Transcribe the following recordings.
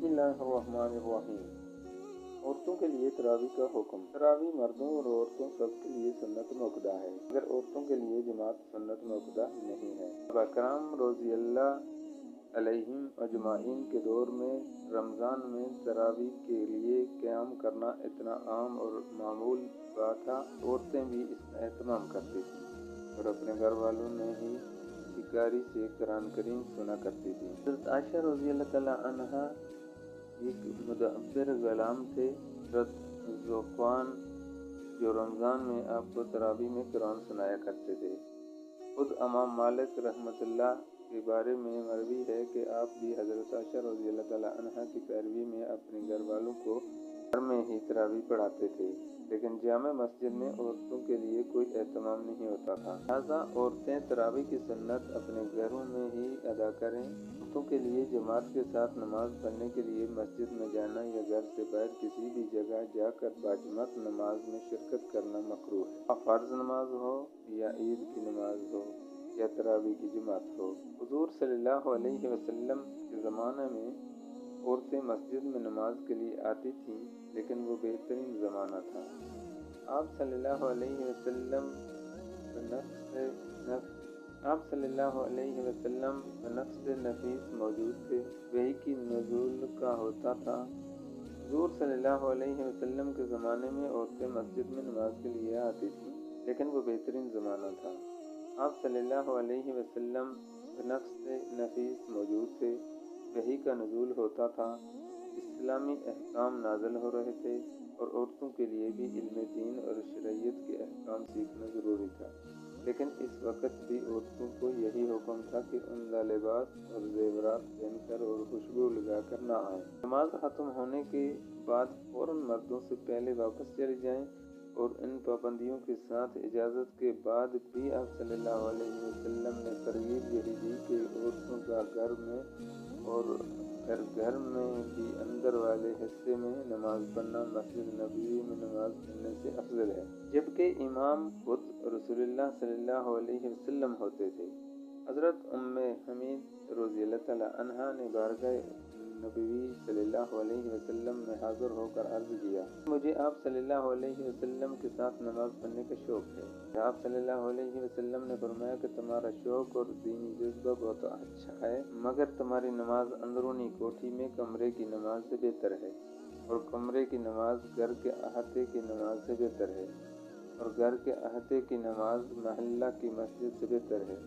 اللہ الرحمن الرحیم۔ عورتوں کے لیے تراویح کا حکم۔ تراویح مردوں اور عورتوں سب کے لیے سنت موقدہ ہے، مگر عورتوں کے لیے جماعت سنت موقدہ نہیں ہے۔ صحابہ کرام رضی اللہ علیہم اجمعین کے دور میں رمضان میں تراویح کے لیے قیام کرنا اتنا عام اور معمول بات تھا، عورتیں بھی اس کا اہتمام کرتی تھیں اور اپنے گھر والوں میں ہی شکاری سے قرآن کریم سنا کرتی تھی۔ حضرت عائشہ رضی اللہ تعالیٰ عنہا ایک مدبر غلام تھے، حضرت ذوقوان، جو رمضان میں آپ کو تراویح میں قرآن سنایا کرتے تھے۔ خود امام مالک رحمۃ اللہ کے بارے میں مروی ہے کہ آپ بھی حضرت عائشہ رضی اللہ تعالیٰ عنہا کی پیروی میں اپنے گھر والوں کو گھر میں ہی تراویح پڑھاتے تھے، لیکن جامع مسجد میں عورتوں کے لیے کوئی اہتمام نہیں ہوتا تھا، لہٰذا عورتیں تراویح کی سنت اپنے گھروں میں ہی ادا کریں۔ عورتوں کے لیے جماعت کے ساتھ نماز پڑھنے کے لیے مسجد میں جانا یا گھر سے باہر کسی بھی جگہ جا کر باجماعت نماز میں شرکت کرنا مکروہ ہے، خواہ فرض نماز ہو یا عید کی نماز ہو یا تراویح کی جماعت ہو۔ حضور صلی اللہ علیہ وسلم کے زمانے میں عورتیں مسجد میں نماز کے لیے آتی تھیں، لیکن وہ بہترین زمانہ تھا۔ آپ صلی اللہ علیہ وسلم بنفس نفیس موجود تھے، وحی کی نزول کا ہوتا تھا۔ حضور صلی اللہ علیہ وسلم کے زمانے میں عورتیں مسجد میں نماز کے لیے آتی تھیں، لیکن وہ بہترین زمانہ تھا۔ آپ صلی اللہ علیہ وسلم بنفس نفیس موجود تھے، وحی کا نزول ہوتا تھا، اسلامی احکام نازل ہو رہے تھے اور عورتوں کے لیے بھی علم دین اور شرعیت کے احکام سیکھنا ضروری تھا، لیکن اس وقت بھی عورتوں کو یہی حکم تھا کہ عمدہ لباس اور زیورات پہن کر اور خوشبو لگا کر نہ آئیں، نماز ختم ہونے کے بعد فوراً مردوں سے پہلے واپس چلی جائیں، اور ان پابندیوں کے ساتھ اجازت کے بعد بھی آپ صلی اللہ علیہ وسلم نے ترغیب یہی دی کہ عورتوں کا گھر میں اور گھر میں بھی اندر والے حصے میں نماز پڑھنا مسجد نبوی میں نماز پڑھنے سے افضل ہے، جبکہ امام خود رسول اللہ صلی اللہ علیہ وسلم ہوتے تھے۔ حضرت ام حمید رضی اللہ تعالیٰ عنہا نے بارگاہ نبوی صلی اللہ علیہ وسلم میں حاضر ہو کر عرض کیا، مجھے آپ صلی اللہ علیہ وسلم کے ساتھ نماز پڑھنے کا شوق ہے۔ آپ صلی اللہ علیہ وسلم نے فرمایا کہ تمہارا شوق اور دینی جذبہ بہت اچھا ہے، مگر تمہاری نماز اندرونی کوٹھی میں کمرے کی نماز سے بہتر ہے، اور کمرے کی نماز گھر کے احاطے کی نماز سے بہتر ہے، اور گھر کے احاطے کی نماز محلہ کی مسجد سے بہتر ہے،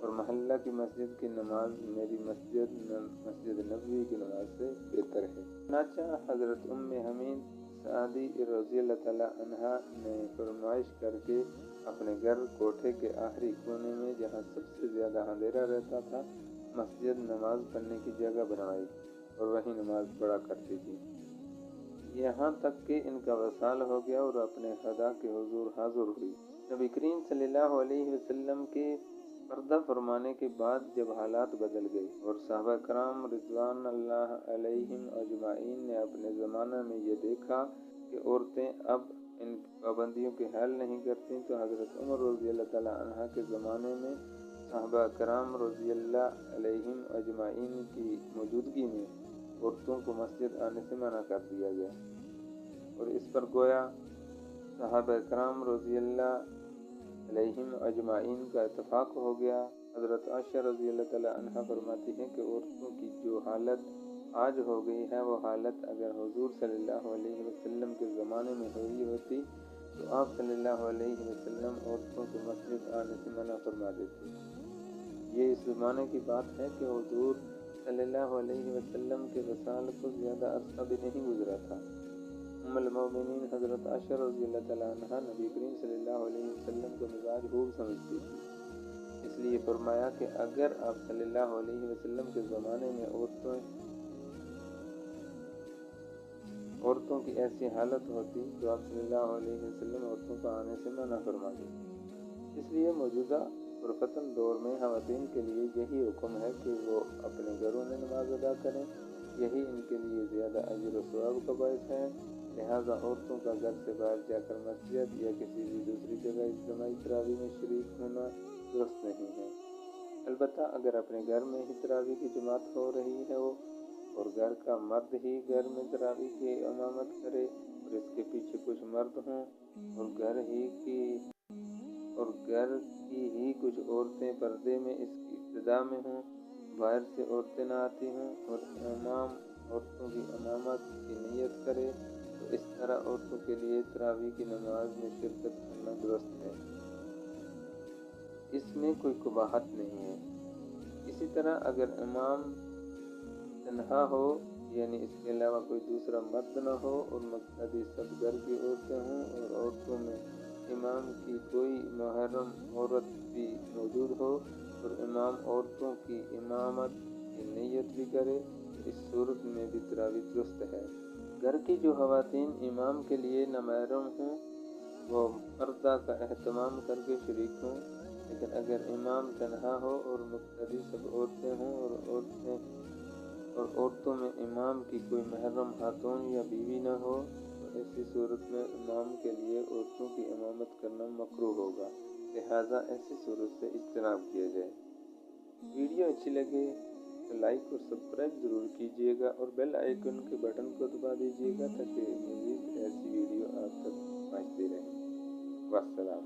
اور محلہ کی مسجد کی نماز میری مسجد نبوی کی نماز سے بہتر ہے۔ چنانچہ حضرت ام حمید سعدی رضی اللہ تعالیٰ عنہا نے فرمائش کر کے اپنے گھر کوٹھے کے آخری کونے میں، جہاں سب سے زیادہ اندھیرا رہتا تھا، مسجد نماز پڑھنے کی جگہ بنوائی اور وہیں نماز پڑھا کرتی تھی، یہاں تک کہ ان کا وصال ہو گیا اور اپنے خدا کے حضور حاضر ہوئی۔ نبی کریم صلی اللہ علیہ وسلم کے پردہ فرمانے کے بعد جب حالات بدل گئے اور صحابہ کرام رضوان اللہ علیہم اجمعین نے اپنے زمانہ میں یہ دیکھا کہ عورتیں اب ان پابندیوں کے حل نہیں کرتیں، تو حضرت عمر رضی اللہ تعالیٰ عنہ کے زمانے میں صحابہ کرام رضی اللہ علیہم اجمعین کی موجودگی میں عورتوں کو مسجد آنے سے منع کر دیا گیا، اور اس پر گویا صحابہ کرام رضی اللہ علیہم اجمعین کا اتفاق ہو گیا۔ حضرت عائشہ رضی اللہ تعالیٰ عنہا فرماتی ہیں کہ عورتوں کی جو حالت آج ہو گئی ہے، وہ حالت اگر حضور صلی اللہ علیہ وسلم کے زمانے میں ہوئی ہوتی تو آپ صلی اللہ علیہ وسلم عورتوں کو مسجد آنے سے منع فرما دیتے۔ یہ اس زمانے کی بات ہے کہ حضور صلی اللہ علیہ وسلم کے وصال کو زیادہ عرصہ بھی نہیں گزرا تھا۔ ام المومنین حضرت عائشہ رضی اللہ تعالیٰ عنہا نبی کریم صلی اللہ علیہ وسلم کا مزاج خوب سمجھتی تھی، اس لیے فرمایا کہ اگر آپ صلی اللہ علیہ وسلم کے زمانے میں عورتوں کی ایسی حالت ہوتی تو آپ صلی اللہ علیہ وسلم عورتوں کو آنے سے منع فرما دیتے۔ اس لیے موجودہ پرفتن دور میں خواتین کے لیے یہی حکم ہے کہ وہ اپنے گھروں میں نماز ادا کریں، یہی ان کے لیے زیادہ اجر و ثواب کا باعث ہے، لہٰذا عورتوں کا گھر سے باہر جا کر مسجد یا کسی بھی دوسری جگہ اجتماعی تراویح میں شریک ہونا درست نہیں ہے۔ البتہ اگر اپنے گھر میں ہی تراویح کی جماعت ہو رہی ہو اور گھر کا مرد ہی گھر میں تراویح کی امامت کرے اور اس کے پیچھے کچھ مرد ہوں، اور گھر کی ہی کچھ عورتیں پردے میں اس کی ابتدا میں ہوں، باہر سے عورتیں نہ آتی ہوں، اور امام عورتوں کی امامت کی نیت کرے، تو اس طرح عورتوں کے لیے تراویح کی نماز میں شرکت کرنا درست ہے، اس میں کوئی قباحت نہیں ہے۔ اسی طرح اگر امام تنہا ہو، یعنی اس کے علاوہ کوئی دوسرا مرد نہ ہو، اور مقتدی سب گھر کی عورتیں ہوں، اور عورتوں میں امام کی کوئی محرم عورت بھی موجود ہو، اور امام عورتوں کی امامت کی نیت بھی کرے، تو اس صورت میں بھی تراویح درست ہے۔ گھر کی جو خواتین امام کے لیے نامحرم ہوں وہ پردہ کا اہتمام کر کے شریک ہوں، لیکن اگر امام تنہا ہو اور مقتدی سب عورتیں ہوں، اور عورتوں میں امام کی کوئی محرم خاتون یا بیوی نہ ہو، تو ایسی صورت میں امام کے لیے عورتوں کی امامت کرنا مکروہ ہوگا، لہٰذا ایسی صورت سے اجتناب کیا جائے۔ ویڈیو اچھی لگے تو لائک اور سبسکرائب ضرور کیجیے گا، اور بیل آئیکن کے بٹن کو دبا دیجیے گا تاکہ مزید ایسی ویڈیو آپ تک پہنچتی رہیں۔ والسلام۔